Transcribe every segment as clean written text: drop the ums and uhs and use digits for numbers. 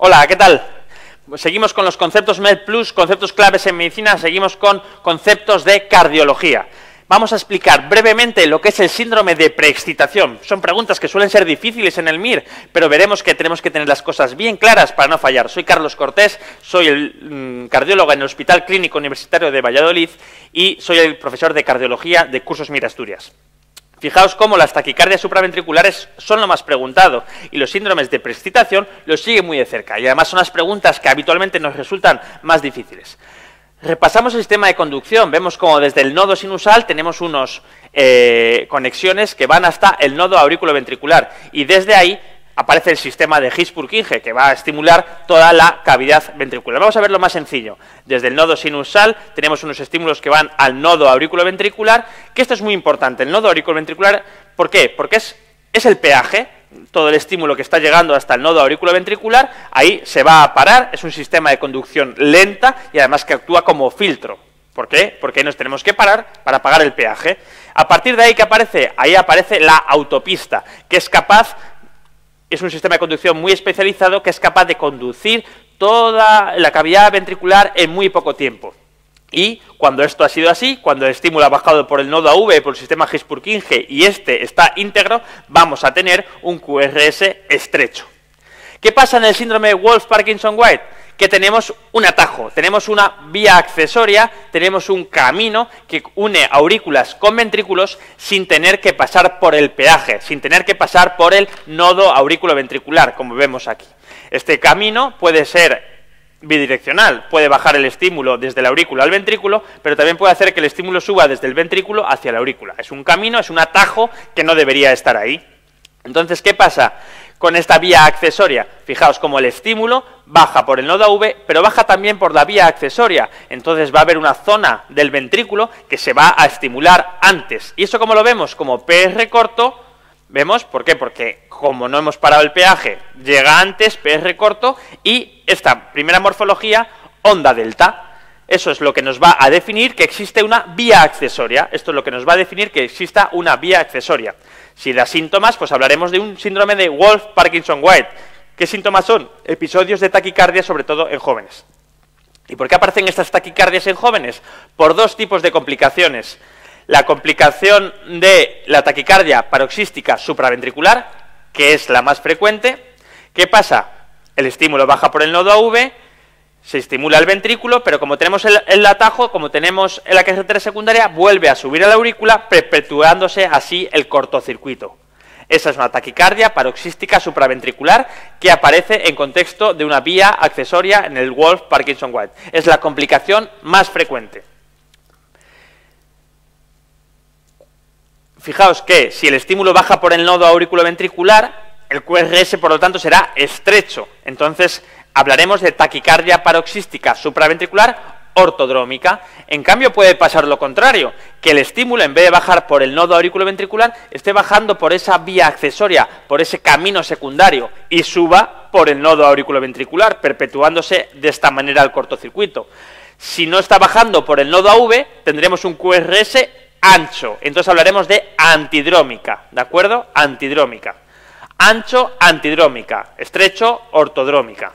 Hola, ¿qué tal? Seguimos con los conceptos MED+, conceptos claves en medicina, seguimos con conceptos de cardiología. Vamos a explicar brevemente lo que es el síndrome de preexcitación. Son preguntas que suelen ser difíciles en el MIR, pero veremos que tenemos que tener las cosas bien claras para no fallar. Soy Carlos Cortés, soy el cardiólogo en el Hospital Clínico Universitario de Valladolid y soy el profesor de cardiología de Cursos MIR Asturias. Fijaos cómo las taquicardias supraventriculares son lo más preguntado y los síndromes de preexcitación los siguen muy de cerca y además son las preguntas que habitualmente nos resultan más difíciles. Repasamos el sistema de conducción, vemos como desde el nodo sinusal tenemos unas conexiones que van hasta el nodo aurículo-ventricular y desde ahí aparece el sistema de His-Purkinje, que va a estimular toda la cavidad ventricular. Vamos a ver lo más sencillo. Desde el nodo sinusal tenemos unos estímulos que van al nodo auriculoventricular, que esto es muy importante. El nodo auriculoventricular, ¿por qué? Porque es el peaje, todo el estímulo que está llegando hasta el nodo auriculoventricular, ahí se va a parar, es un sistema de conducción lenta y además que actúa como filtro. ¿Por qué? Porque nos tenemos que parar para pagar el peaje. A partir de ahí, ¿qué aparece? Ahí aparece la autopista, que es capaz... Es un sistema de conducción muy especializado que es capaz de conducir toda la cavidad ventricular en muy poco tiempo. Y cuando esto ha sido así, cuando el estímulo ha bajado por el nodo AV, por el sistema His-Purkinje y este está íntegro, vamos a tener un QRS estrecho. ¿Qué pasa en el síndrome de Wolff-Parkinson-White? Que tenemos un atajo, tenemos una vía accesoria, tenemos un camino que une aurículas con ventrículos sin tener que pasar por el peaje, sin tener que pasar por el nodo aurículo-ventricular, como vemos aquí. Este camino puede ser bidireccional, puede bajar el estímulo desde la aurícula al ventrículo, pero también puede hacer que el estímulo suba desde el ventrículo hacia la aurícula. Es un camino, es un atajo que no debería estar ahí. Entonces, ¿qué pasa con esta vía accesoria? Fijaos cómo el estímulo baja por el nodo AV, pero baja también por la vía accesoria. Entonces va a haber una zona del ventrículo que se va a estimular antes. ¿Y eso cómo lo vemos? Como PR corto, ¿vemos? ¿Por qué? Porque como no hemos parado el peaje, llega antes, PR corto, y esta primera morfología, onda delta. Eso es lo que nos va a definir que existe una vía accesoria. Esto es lo que nos va a definir que exista una vía accesoria. Si da síntomas, pues hablaremos de un síndrome de Wolff-Parkinson-White. ¿Qué síntomas son? Episodios de taquicardia, sobre todo en jóvenes. ¿Y por qué aparecen estas taquicardias en jóvenes? Por dos tipos de complicaciones. La complicación de la taquicardia paroxística supraventricular, que es la más frecuente. ¿Qué pasa? El estímulo baja por el nodo AV, se estimula el ventrículo, pero como tenemos el atajo, como tenemos la carretera secundaria, vuelve a subir a la aurícula, perpetuándose así el cortocircuito. Esa es una taquicardia paroxística supraventricular que aparece en contexto de una vía accesoria en el Wolff-Parkinson-White. Es la complicación más frecuente. Fijaos que si el estímulo baja por el nodo auriculoventricular, el QRS, por lo tanto, será estrecho. Entonces, hablaremos de taquicardia paroxística supraventricular ortodrómica. En cambio, puede pasar lo contrario, que el estímulo, en vez de bajar por el nodo auriculoventricular, esté bajando por esa vía accesoria, por ese camino secundario, y suba por el nodo auriculoventricular, perpetuándose de esta manera el cortocircuito. Si no está bajando por el nodo AV, tendremos un QRS ancho. Entonces hablaremos de antidrómica, ¿de acuerdo? Antidrómica. Ancho, antidrómica. Estrecho, ortodrómica.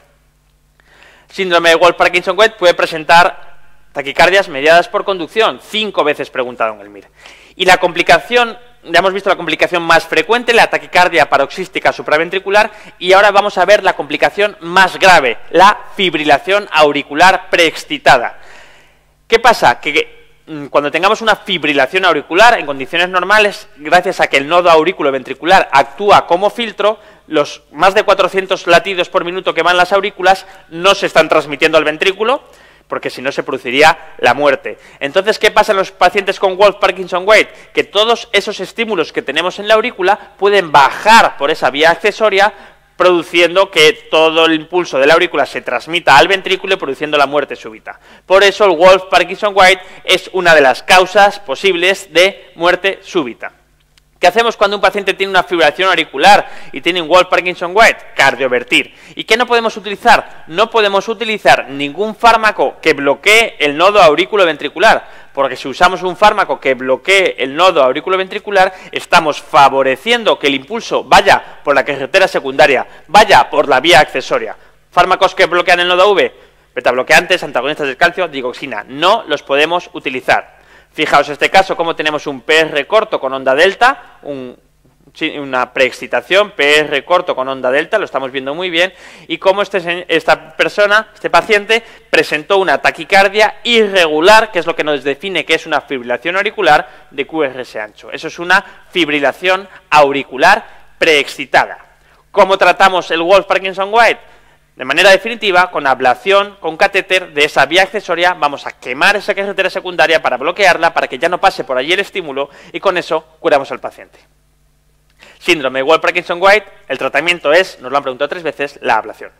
Síndrome de Wolff-Parkinson-White puede presentar taquicardias mediadas por conducción, 5 veces preguntado en el MIR. Y la complicación, ya hemos visto la complicación más frecuente, la taquicardia paroxística supraventricular, y ahora vamos a ver la complicación más grave, la fibrilación auricular preexcitada. ¿Qué pasa? Que cuando tengamos una fibrilación auricular en condiciones normales, gracias a que el nodo auriculoventricular actúa como filtro, los más de 400 latidos por minuto que van las aurículas no se están transmitiendo al ventrículo, porque si no se produciría la muerte. Entonces, ¿qué pasa en los pacientes con Wolff-Parkinson-White? Que todos esos estímulos que tenemos en la aurícula pueden bajar por esa vía accesoria, produciendo que todo el impulso de la aurícula se transmita al ventrículo y produciendo la muerte súbita. Por eso el Wolff-Parkinson-White es una de las causas posibles de muerte súbita. ¿Qué hacemos cuando un paciente tiene una fibrilación auricular y tiene un Wolff-Parkinson-White? Cardiovertir. ¿Y qué no podemos utilizar? No podemos utilizar ningún fármaco que bloquee el nodo auriculoventricular, porque si usamos un fármaco que bloquee el nodo auriculoventricular, estamos favoreciendo que el impulso vaya por la carretera secundaria, vaya por la vía accesoria. Fármacos que bloquean el nodo V, betabloqueantes, antagonistas del calcio, digoxina. No los podemos utilizar. Fijaos en este caso cómo tenemos un PR corto con onda delta, una preexcitación, PR corto con onda delta, lo estamos viendo muy bien, y cómo esta persona, este paciente, presentó una taquicardia irregular, que es lo que nos define que es una fibrilación auricular de QRS ancho. Eso es una fibrilación auricular preexcitada. ¿Cómo tratamos el Wolff-Parkinson-White? De manera definitiva, con ablación, con catéter de esa vía accesoria, vamos a quemar esa carretera secundaria para bloquearla, para que ya no pase por allí el estímulo, y con eso curamos al paciente. Síndrome Wolff-Parkinson-White, el tratamiento es, nos lo han preguntado 3 veces, la ablación.